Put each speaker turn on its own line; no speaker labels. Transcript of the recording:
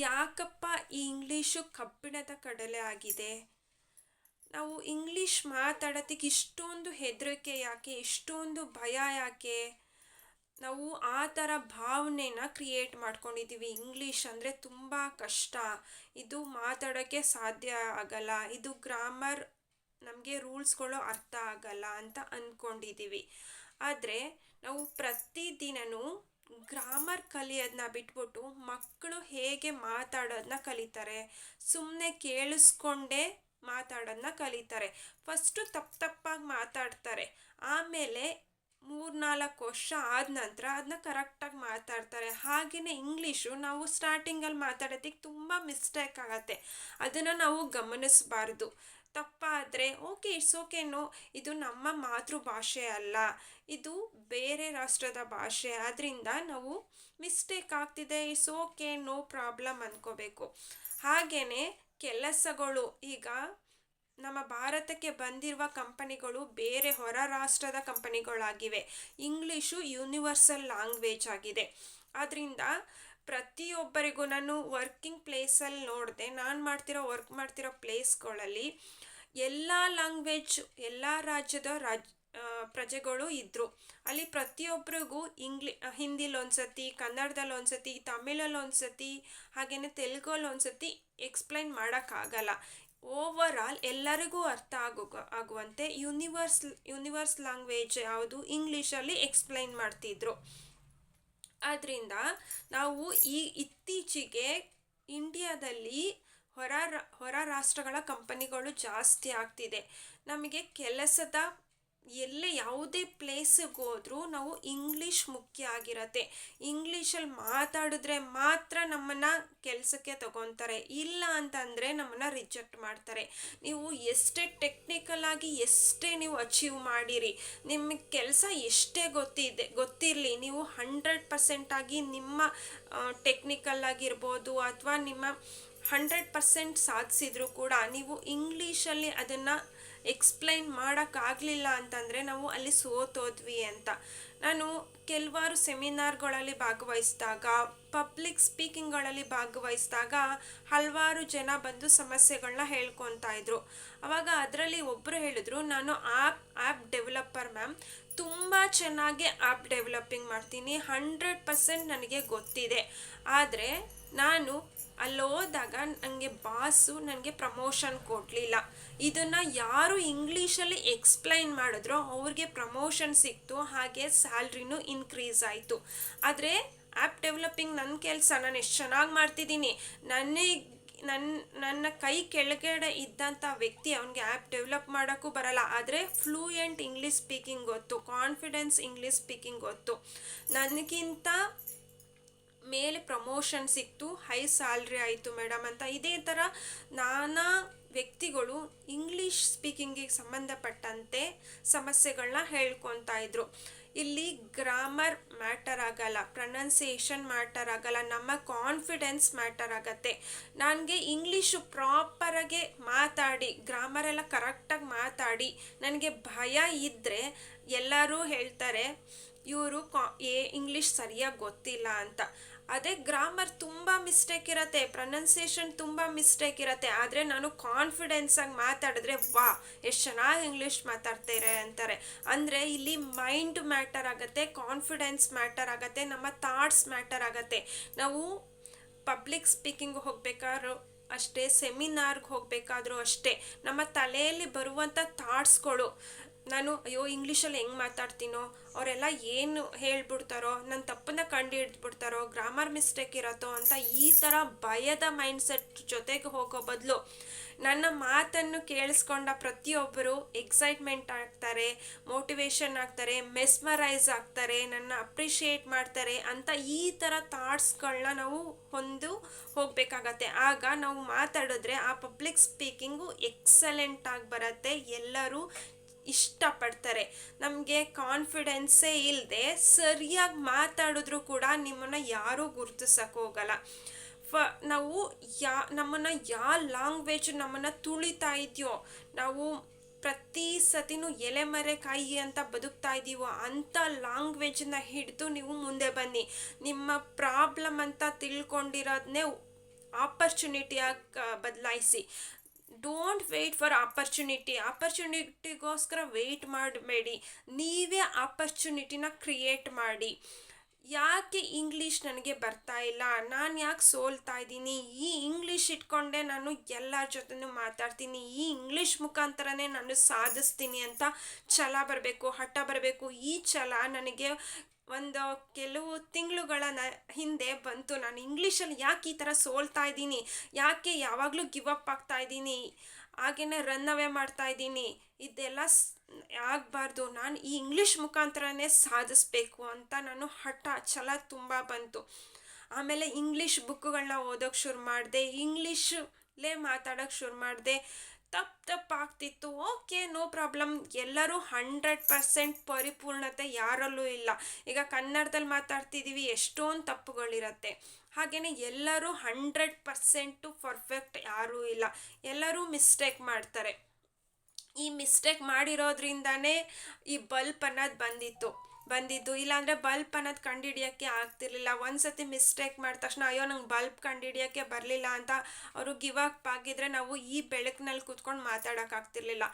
ಯಾಕಪ್ಪ ಈ ಇಂಗ್ಲೀಷು ಕಬ್ಬಿಣದ ಕಡಲೆ ಆಗಿದೆ? ನಾವು ಇಂಗ್ಲೀಷ್ ಮಾತಾಡೋದಕ್ಕೆ ಇಷ್ಟೊಂದು ಹೆದರಿಕೆ ಯಾಕೆ, ಇಷ್ಟೊಂದು ಭಯ ಯಾಕೆ? ನಾವು ಆ ಥರ ಭಾವನೆನ ಕ್ರಿಯೇಟ್ ಮಾಡ್ಕೊಂಡಿದ್ದೀವಿ. ಇಂಗ್ಲೀಷ್ ಅಂದರೆ ತುಂಬ ಕಷ್ಟ, ಇದು ಮಾತಾಡೋಕ್ಕೆ ಸಾಧ್ಯ ಆಗಲ್ಲ, ಇದು ಗ್ರಾಮರ್ ನಮಗೆ ರೂಲ್ಸ್ಗಳು ಅರ್ಥ ಆಗಲ್ಲ ಅಂತ ಅಂದ್ಕೊಂಡಿದ್ದೀವಿ. ಆದರೆ ನಾವು ಪ್ರತಿದಿನವೂ ಗ್ರಾಮರ್ ಕಲಿಯೋದನ್ನ ಬಿಟ್ಬಿಟ್ಟು ಮಕ್ಕಳು ಹೇಗೆ ಮಾತಾಡೋದನ್ನ ಕಲಿತಾರೆ, ಸುಮ್ಮನೆ ಕೇಳಿಸ್ಕೊಂಡೇ ಮಾತಾಡೋದನ್ನ ಕಲಿತಾರೆ. ಫಸ್ಟು ತಪ್ಪಾಗಿ ಮಾತಾಡ್ತಾರೆ, ಆಮೇಲೆ 3-4 ವರ್ಷ ಆದ ನಂತರ ಅದನ್ನ ಕರೆಕ್ಟಾಗಿ ಮಾತಾಡ್ತಾರೆ. ಹಾಗೆಯೇ ಇಂಗ್ಲೀಷು ನಾವು ಸ್ಟಾರ್ಟಿಂಗಲ್ಲಿ ಮಾತಾಡೋದಕ್ಕೆ ತುಂಬ ಮಿಸ್ಟೇಕ್ ಆಗತ್ತೆ, ಅದನ್ನು ನಾವು ಗಮನಿಸಬಾರ್ದು. ತಪ್ಪಾದರೆ ಓಕೆ, ಇಟ್ಸ್ ಓಕೆ, ನೋ, ಇದು ನಮ್ಮ ಮಾತೃಭಾಷೆ ಅಲ್ಲ, ಇದು ಬೇರೆ ರಾಷ್ಟ್ರದ ಭಾಷೆ, ಅದರಿಂದ ನಾವು ಮಿಸ್ಟೇಕ್ ಆಗ್ತಿದೆ, ಇಟ್ಸ್ ಓಕೆ, ನೋ ಪ್ರಾಬ್ಲಮ್ ಅಂದ್ಕೋಬೇಕು. ಹಾಗೆಯೇ ಕೆಲಸಗಳು, ಈಗ ನಮ್ಮ ಭಾರತಕ್ಕೆ ಬಂದಿರುವ ಕಂಪನಿಗಳು ಬೇರೆ ಹೊರ ರಾಷ್ಟ್ರದ ಕಂಪನಿಗಳಾಗಿವೆ. ಇಂಗ್ಲೀಷು ಯೂನಿವರ್ಸಲ್ ಲ್ಯಾಂಗ್ವೇಜ್ ಆಗಿದೆ. ಆದ್ದರಿಂದ ಪ್ರತಿಯೊಬ್ಬರಿಗೂ ನಾನು ವರ್ಕಿಂಗ್ ಪ್ಲೇಸಲ್ಲಿ ನೋಡಿದೆ, ನಾನು ವರ್ಕ್ ಮಾಡ್ತಿರೋ ಪ್ಲೇಸ್ಗಳಲ್ಲಿ ಎಲ್ಲ ಲ್ಯಾಂಗ್ವೇಜ್, ಎಲ್ಲ ರಾಜ್ಯದ ಪ್ರಜೆಗಳು ಇದ್ದರು. ಅಲ್ಲಿ ಪ್ರತಿಯೊಬ್ಬರಿಗೂ ಹಿಂದಿಲಿ ಒಂದ್ಸತಿ, ಕನ್ನಡದಲ್ಲಿ ಒಂದ್ಸತಿ, ತಮಿಳಲ್ಲಿ ಒಂದ್ಸತಿ, ಹಾಗೆಯೇ ತೆಲುಗಲ್ಲಿ ಒಂದ್ಸತಿ ಎಕ್ಸ್ಪ್ಲೈನ್ ಮಾಡೋಕ್ಕಾಗಲ್ಲ. ಓವರ್ ಆಲ್ ಎಲ್ಲರಿಗೂ ಅರ್ಥ ಆಗುವಂತೆ ಯೂನಿವರ್ಸ್ ಲ್ಯಾಂಗ್ವೇಜ್ ಯಾವುದು, ಇಂಗ್ಲೀಷಲ್ಲಿ ಎಕ್ಸ್ಪ್ಲೈನ್ ಮಾಡ್ತಿದ್ರು. ಆದ್ದರಿಂದ ನಾವು ಇತ್ತೀಚೆಗೆ ಇಂಡಿಯಾದಲ್ಲಿ ಹೊರ ರಾಷ್ಟ್ರಗಳ ಕಂಪನಿಗಳು ಜಾಸ್ತಿ ಆಗ್ತಿದೆ. ನಮಗೆ ಕೆಲಸದ ಯಾವುದೇ ಪ್ಲೇಸಿಗೆ ಹೋದ್ರೂ ನಾವು ಇಂಗ್ಲೀಷ್ ಮುಖ್ಯ ಆಗಿರತ್ತೆ. ಇಂಗ್ಲೀಷಲ್ಲಿ ಮಾತಾಡಿದ್ರೆ ಮಾತ್ರ ನಮ್ಮನ್ನು ಕೆಲಸಕ್ಕೆ ತಗೊತಾರೆ, ಇಲ್ಲ ಅಂತಂದರೆ ನಮ್ಮನ್ನು ರಿಜೆಕ್ಟ್ ಮಾಡ್ತಾರೆ. ನೀವು ಎಷ್ಟೇ ಟೆಕ್ನಿಕಲ್ ಆಗಿ ಎಷ್ಟೇ ನೀವು ಅಚೀವ್ ಮಾಡಿರಿ, ನಿಮಗೆ ಕೆಲಸ ಎಷ್ಟೇ ಗೊತ್ತಿರಲಿ, ನೀವು 100% ಆಗಿ ನಿಮ್ಮ ಟೆಕ್ನಿಕಲ್ ಆಗಿರ್ಬೋದು ಅಥವಾ ನಿಮ್ಮ 100% ಸಾಧಿಸಿದ್ರು ಕೂಡ ನೀವು ಇಂಗ್ಲೀಷಲ್ಲಿ ಅದನ್ನು ಎಕ್ಸ್ಪ್ಲೈನ್ ಮಾಡೋಕ್ಕಾಗಲಿಲ್ಲ ಅಂತಂದರೆ ನಾವು ಅಲ್ಲಿ ಸೋತೋದ್ವಿ ಅಂತ. ನಾನು ಕೆಲವಾರು ಸೆಮಿನಾರ್ಗಳಲ್ಲಿ ಭಾಗವಹಿಸಿದಾಗ, ಪಬ್ಲಿಕ್ ಸ್ಪೀಕಿಂಗ್ಗಳಲ್ಲಿ ಭಾಗವಹಿಸಿದಾಗ ಹಲವಾರು ಜನ ಬಂದು ಸಮಸ್ಯೆಗಳನ್ನ ಹೇಳ್ಕೊತಾ ಇದ್ರು. ಆವಾಗ ಅದರಲ್ಲಿ ಒಬ್ಬರು ಹೇಳಿದ್ರು, ನಾನು ಆ್ಯಪ್ ಡೆವಲಪರ್ ಮ್ಯಾಮ್, ತುಂಬ ಚೆನ್ನಾಗಿ ಆ್ಯಪ್ ಡೆವಲಪಿಂಗ್ ಮಾಡ್ತೀನಿ, 100% ನನಗೆ ಗೊತ್ತಿದೆ. ಆದರೆ ನಾನು ಅಲ್ಲಿ ಹೋದಾಗ ನನಗೆ ಬಾಸು ನನಗೆ ಪ್ರಮೋಷನ್ ಕೊಡಲಿಲ್ಲ. ಇದನ್ನು ಯಾರು ಇಂಗ್ಲೀಷಲ್ಲಿ ಎಕ್ಸ್ಪ್ಲೈನ್ ಮಾಡಿದ್ರೋ ಅವ್ರಿಗೆ ಪ್ರಮೋಷನ್ ಸಿಕ್ತು, ಹಾಗೆ ಸ್ಯಾಲ್ರಿನೂ ಇನ್ಕ್ರೀಸ್ ಆಯಿತು. ಆದರೆ ಆ್ಯಪ್ ಡೆವಲಪಿಂಗ್ ನನ್ನ ಕೆಲಸ, ನಾನು ಎಷ್ಟು ಚೆನ್ನಾಗಿ ಮಾಡ್ತಿದ್ದೀನಿ, ನನ್ನ ಕೈ ಕೆಳಗಡೆ ಇದ್ದಂಥ ವ್ಯಕ್ತಿ, ಅವನಿಗೆ ಆ್ಯಪ್ ಡೆವಲಪ್ ಮಾಡೋಕ್ಕೂ ಬರಲ್ಲ, ಆದರೆ ಫ್ಲೂಯೆಂಟ್ ಇಂಗ್ಲೀಷ್ ಸ್ಪೀಕಿಂಗ್ ಗೊತ್ತು, ಕಾನ್ಫಿಡೆನ್ಸ್ ಇಂಗ್ಲೀಷ್ ಸ್ಪೀಕಿಂಗ್ ಗೊತ್ತು, ನನಗಿಂತ ಮೇಲೆ ಪ್ರಮೋಷನ್ ಸಿಕ್ತು, ಹೈ ಸ್ಯಾಲ್ರಿ ಆಯಿತು ಮೇಡಮ್ ಅಂತ. ಇದೇ ಥರ ನಾನಾ ವ್ಯಕ್ತಿಗಳು ಇಂಗ್ಲೀಷ್ ಸ್ಪೀಕಿಂಗಿಗೆ ಸಂಬಂಧಪಟ್ಟಂತೆ ಸಮಸ್ಯೆಗಳನ್ನ ಹೇಳ್ಕೊತಾ ಇದ್ರು. ಇಲ್ಲಿ ಗ್ರಾಮರ್ ಮ್ಯಾಟರ್ ಆಗಲ್ಲ, ಪ್ರೊನೌನ್ಸಿಯೇಷನ್ ಮ್ಯಾಟರ್ ಆಗಲ್ಲ, ನಮ್ಮ ಕಾನ್ಫಿಡೆನ್ಸ್ ಮ್ಯಾಟರ್ ಆಗತ್ತೆ. ನನಗೆ ಇಂಗ್ಲೀಷು ಪ್ರಾಪರಾಗಿ ಮಾತಾಡಿ, ಗ್ರಾಮರೆಲ್ಲ ಕರೆಕ್ಟಾಗಿ ಮಾತಾಡಿ ನನಗೆ ಭಯ ಇದ್ದರೆ ಎಲ್ಲರೂ ಹೇಳ್ತಾರೆ ಇವರು ಇಂಗ್ಲೀಷ್ ಸರಿಯಾಗಿ ಗೊತ್ತಿಲ್ಲ ಅಂತ. ಅದೇ ಗ್ರಾಮರ್ ತುಂಬ ಮಿಸ್ಟೇಕ್ ಇರುತ್ತೆ, ಪ್ರೊನೌನ್ಸಿಯೇಷನ್ ತುಂಬ ಮಿಸ್ಟೇಕ್ ಇರುತ್ತೆ, ಆದರೆ ನಾನು ಕಾನ್ಫಿಡೆನ್ಸಾಗಿ ಮಾತಾಡಿದ್ರೆ ವಾ ಎಷ್ಟು ಚೆನ್ನಾಗಿ ಇಂಗ್ಲೀಷ್ ಮಾತಾಡ್ತಾರೆ ಅಂತಾರೆ. ಅಂದರೆ ಇಲ್ಲಿ ಮೈಂಡ್ ಮ್ಯಾಟರ್ ಆಗುತ್ತೆ, ಕಾನ್ಫಿಡೆನ್ಸ್ ಮ್ಯಾಟರ್ ಆಗುತ್ತೆ, ನಮ್ಮ ಥಾಟ್ಸ್ ಮ್ಯಾಟರ್ ಆಗುತ್ತೆ. ನಾವು ಪಬ್ಲಿಕ್ ಸ್ಪೀಕಿಂಗ್ ಹೋಗ್ಬೇಕಾದ್ರೂ ಅಷ್ಟೇ, ಸೆಮಿನಾರ್ಗೆ ಹೋಗಬೇಕಾದ್ರೂ ಅಷ್ಟೇ, ನಮ್ಮ ತಲೆಯಲ್ಲಿ ಬರುವಂಥ ಥಾಟ್ಸ್ಗಳು, ನಾನು ಅಯ್ಯೋ ಇಂಗ್ಲೀಷಲ್ಲಿ ಹೆಂಗೆ ಮಾತಾಡ್ತೀನೋ, ಅವರೆಲ್ಲ ಏನು ಹೇಳ್ಬಿಡ್ತಾರೋ, ನನ್ನ ತಪ್ಪನ್ನ ಕಂಡು ಹಿಡಿದ್ಬಿಡ್ತಾರೋ, ಗ್ರಾಮರ್ ಮಿಸ್ಟೇಕ್ ಇರತ್ತೋ ಅಂತ ಈ ಥರ ಭಯದ ಮೈಂಡ್ಸೆಟ್ ಜೊತೆಗೆ ಹೋಗೋ ಬದಲು ನನ್ನ ಮಾತನ್ನು ಕೇಳಿಸ್ಕೊಂಡ ಪ್ರತಿಯೊಬ್ಬರು ಎಕ್ಸೈಟ್ಮೆಂಟ್ ಆಗ್ತಾರೆ, ಮೋಟಿವೇಶನ್ ಆಗ್ತಾರೆ, ಮೆಸ್ಮರೈಸ್ ಆಗ್ತಾರೆ, ನನ್ನ ಅಪ್ರಿಷಿಯೇಟ್ ಮಾಡ್ತಾರೆ ಅಂತ ಈ ಥರ ಥಾಟ್ಸ್ಗಳನ್ನ ನಾವು ಹೋಗಬೇಕಾಗತ್ತೆ. ಆಗ ನಾವು ಮಾತಾಡಿದ್ರೆ ಆ ಪಬ್ಲಿಕ್ ಸ್ಪೀಕಿಂಗು ಎಕ್ಸಲೆಂಟ್ ಆಗಿ ಬರುತ್ತೆ, ಎಲ್ಲರೂ ಇಷ್ಟಪಡ್ತಾರೆ. ನಮಗೆ ಕಾನ್ಫಿಡೆನ್ಸೇ ಇಲ್ಲದೆ ಸರಿಯಾಗಿ ಮಾತಾಡಿದ್ರು ಕೂಡ ನಿಮ್ಮನ್ನು ಯಾರೂ ಗುರುತಿಸೋಕೆ ಹೋಗಲ್ಲ. ನಾವು ನಮ್ಮನ್ನು ಯಾವ ಲ್ಯಾಂಗ್ವೇಜ್ ನಮ್ಮನ್ನು ತುಳಿತಾ ಇದೆಯೋ, ನಾವು ಪ್ರತಿ ಸತಿನೂ ಎಲೆಮರೆಕಾಯಿ ಅಂತ ಬದುಕ್ತಾ ಇದ್ದೀವೋ ಅಂಥ ಲ್ಯಾಂಗ್ವೇಜನ್ನ ಹಿಡಿದು ನೀವು ಮುಂದೆ ಬನ್ನಿ. ನಿಮ್ಮ ಪ್ರಾಬ್ಲಮ್ ಅಂತ ತಿಳ್ಕೊಂಡಿರೋದನ್ನೇ ಆಪರ್ಚುನಿಟಿಯಾಗಿ ಬದಲಾಯಿಸಿ. ಡೋಂಟ್ ವೆಯ್ಟ್ ಫಾರ್ ಆಪರ್ಚುನಿಟಿಗೋಸ್ಕರ ವೆಯ್ಟ್ ಮಾಡಬೇಡಿ, ನೀವೇ ಆಪರ್ಚುನಿಟಿನ ಕ್ರಿಯೇಟ್ ಮಾಡಿ. ಯಾಕೆ ಇಂಗ್ಲೀಷ್ ನನಗೆ ಬರ್ತಾ ಇಲ್ಲ, ನಾನು ಯಾಕೆ ಸೋಲ್ತಾ ಇದ್ದೀನಿ, ಈ ಇಂಗ್ಲೀಷ್ ಇಟ್ಕೊಂಡೆ ನಾನು ಎಲ್ಲರ ಜೊತೆನೂ ಮಾತಾಡ್ತೀನಿ, ಈ ಇಂಗ್ಲೀಷ್ ಮುಖಾಂತರನೇ ನಾನು ಸಾಧಿಸ್ತೀನಿ ಅಂತ ಛಲ ಬರಬೇಕು, ಹಠ ಬರಬೇಕು. ಈ ಛಲ ನನಗೆ ಒಂದು ಕೆಲವು ತಿಂಗಳುಗಳ ಹಿಂದೆ ಬಂತು. ನಾನು ಇಂಗ್ಲೀಷಲ್ಲಿ ಯಾಕೆ ಈ ಥರ ಸೋಲ್ತಾ ಇದ್ದೀನಿ, ಯಾಕೆ ಯಾವಾಗಲೂ ಗಿವ್ ಅಪ್ ಆಗ್ತಾ ಇದ್ದೀನಿ, ಹಾಗೆಯೇ ರನ್ ಅವೇ ಮಾಡ್ತಾ ಇದ್ದೀನಿ, ಇದೆಲ್ಲ ಆಗಬಾರ್ದು, ನಾನು ಈ ಇಂಗ್ಲೀಷ್ ಮುಖಾಂತರನೇ ಸಾಧಿಸ್ಬೇಕು ಅಂತ ನಾನು ಹಠ ಛಲ ತುಂಬ ಬಂತು. ಆಮೇಲೆ ಇಂಗ್ಲೀಷ್ ಬುಕ್ಗಳನ್ನ ಓದೋಕ್ಕೆ ಶುರು ಮಾಡಿದೆ, ಇಂಗ್ಲೀಷಲ್ಲೇ ಮಾತಾಡೋಕ್ಕೆ ಶುರು ಮಾಡಿದೆ. ತಪ್ಪಾಗ್ತಿತ್ತು, ಓಕೆ, ನೋ ಪ್ರಾಬ್ಲಮ್. ಎಲ್ಲರೂ 100% ಪರಿಪೂರ್ಣತೆ ಯಾರಲ್ಲೂ ಇಲ್ಲ. ಈಗ ಕನ್ನಡದಲ್ಲಿ ಮಾತಾಡ್ತಿದ್ದೀವಿ, ಎಷ್ಟೊಂದು ತಪ್ಪುಗಳಿರತ್ತೆ. ಹಾಗೆಯೇ ಎಲ್ಲರೂ 100% ಪರ್ಫೆಕ್ಟ್ ಯಾರೂ ಇಲ್ಲ, ಎಲ್ಲರೂ ಮಿಸ್ಟೇಕ್ ಮಾಡ್ತಾರೆ. ಈ ಮಿಸ್ಟೇಕ್ ಮಾಡಿರೋದ್ರಿಂದನೇ ಈ ಬಲ್ಪ್ ಅನ್ನೋದು ಬಂದಿದ್ದು. ಇಲ್ಲಾಂದರೆ ಬಲ್ಪ್ ಅನ್ನೋದು ಕಂಡುಹಿಡಿಯೋಕ್ಕೆ ಆಗ್ತಿರ್ಲಿಲ್ಲ. ಒಂದು ಸತಿ ಮಿಸ್ಟೇಕ್ ಮಾಡಿದ ತಕ್ಷಣ ಅಯ್ಯೋ ನಂಗೆ ಬಲ್ಪ್ ಕಂಡುಹಿಡಿಯೋಕ್ಕೆ ಬರಲಿಲ್ಲ ಅಂತ ಅವರು ಗಿವ್ ಅಪ್ ಆಗಿದ್ರೆ ನಾವು ಈ ಬೆಳಕಿನಲ್ಲಿ ಕೂತ್ಕೊಂಡು ಮಾತಾಡೋಕ್ಕಾಗ್ತಿರ್ಲಿಲ್ಲ.